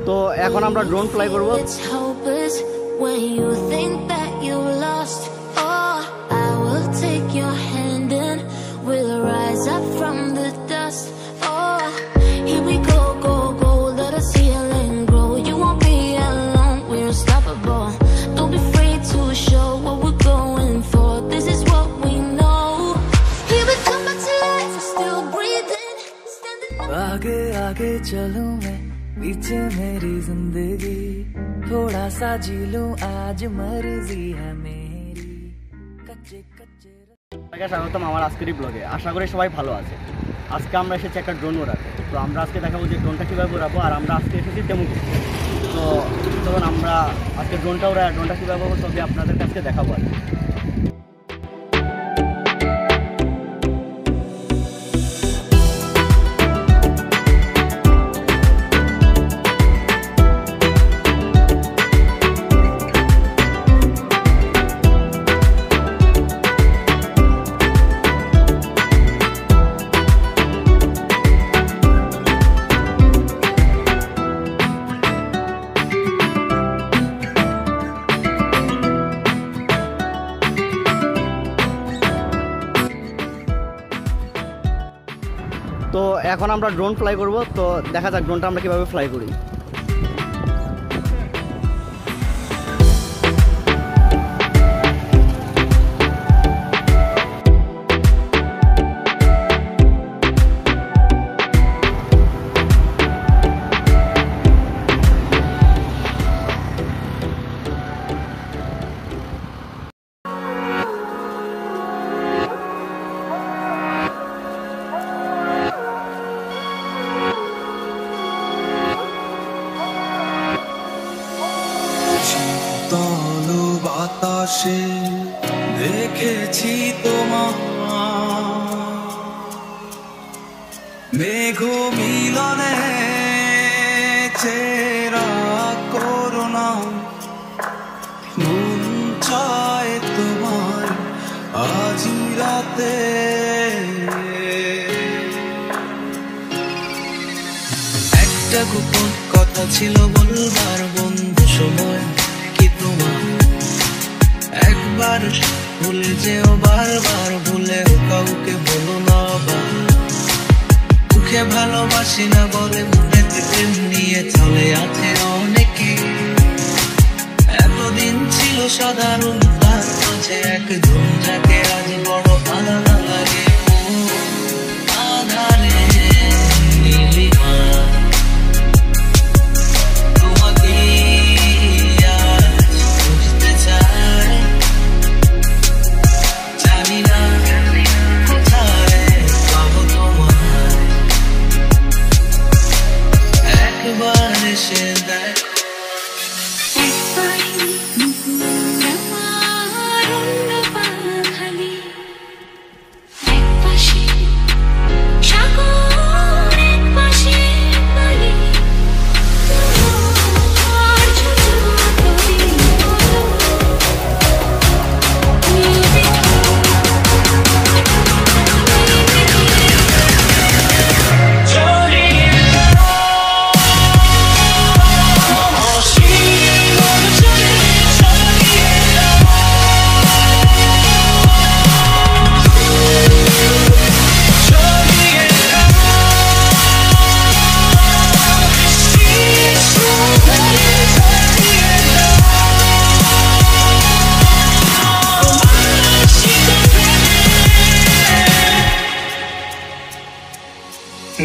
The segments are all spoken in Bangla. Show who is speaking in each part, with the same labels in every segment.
Speaker 1: তো এখন আমরা ড্রোন ফ্লাই করব।
Speaker 2: आगे आगे चलूं मैं पीछे मेरी जिंदगी थोड़ा सा जी लूं आज मर्जी है मेरी कच्चे कच्चे।
Speaker 1: স্বাগতম আমার আজকের ব্লগে। আশা করি সবাই ভালো আছে। আজকে আমরা এসেছি একটা ড্রোন ওড়াতে। তো আমরা আজকে দেখাবো যে ড্রোনটা কীভাবে ওড়াবো, আর আমরা আজকে এসেছি ডেমো করতে। তো তখন আমরা আজকে ড্রোনটা ওড়াই, ড্রোনটা কীভাবে ওড়াবো তবে আপনাদের কাছে দেখাবো আর তো এখন আমরা ড্রোন ফ্লাই করব। তো দেখা যাক ড্রোনটা আমরা কিভাবে ফ্লাই করি।
Speaker 3: বাতাসে দেখেছি তোমার মেঘ মিলনে চেরা করুণা মন চায় তোমার আজ রাতে। একটা গোপন কথা ছিল বলবার বন্ধু সময় কি তোমার একবার ভুলে যেও বারবার ভুলেও কাউকে বলো না মুখে ভালোবাসি না বলে মনেতে প্রেম নিয়ে চলে আছে অনেকে। এতদিন ছিল সাধারণ তার মাঝে একজন যাকে আজ বড় আলাদা লাগে আধারে নীলিমা তোমাকে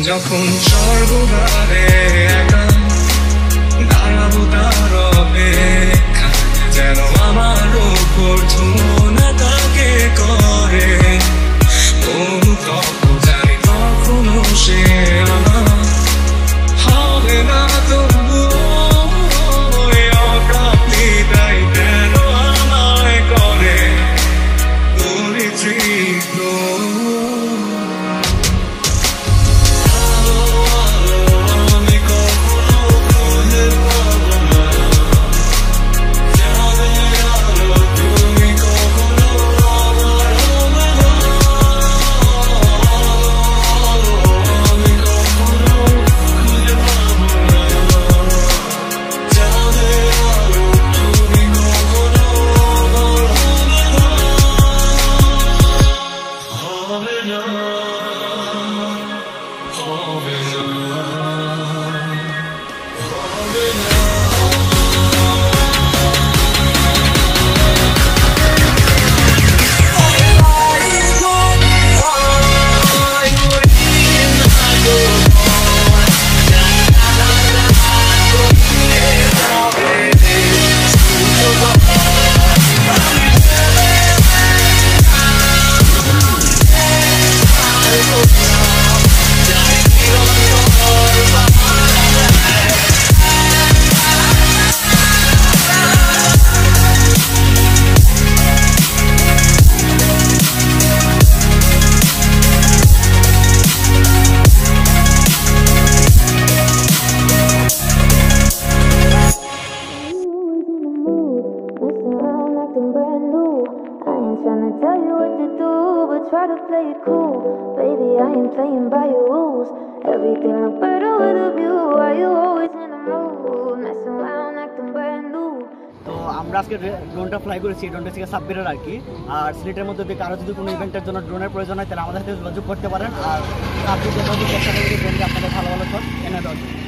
Speaker 3: যখন স্বর্গদ্বারে একা দাঁড়াবো তার অপেক্ষা যেন আমার ওপর ধুমনা তাকে করে জানি কখনো সে আমার হবে না তবু অপ্রাপ্তি তাই কেন আমায় করে পরিচিত। আমি
Speaker 4: try to play it cool. Baby, I ain't playing by your rules. Everything look better with a view. Why you always in the mood? Messing around, acting brand new.
Speaker 1: তো আমরা আজকে ড্রোনটা ফ্লাই করেছি, ড্রোনটা থেকে সাবমিটার আর কি। আর সিলেটের মধ্যে যদি কারো যদি কোনো ইভেন্টের জন্য ড্রোনের প্রয়োজন হয় তাহলে আমাদের সাথে যোগাযোগ করতে পারেন। আর আপনি যোগাযোগ চেষ্টা করবেন ড্রোনকে আপনাদের ভালো ভালো শট এনে দেওয়ার জন্য।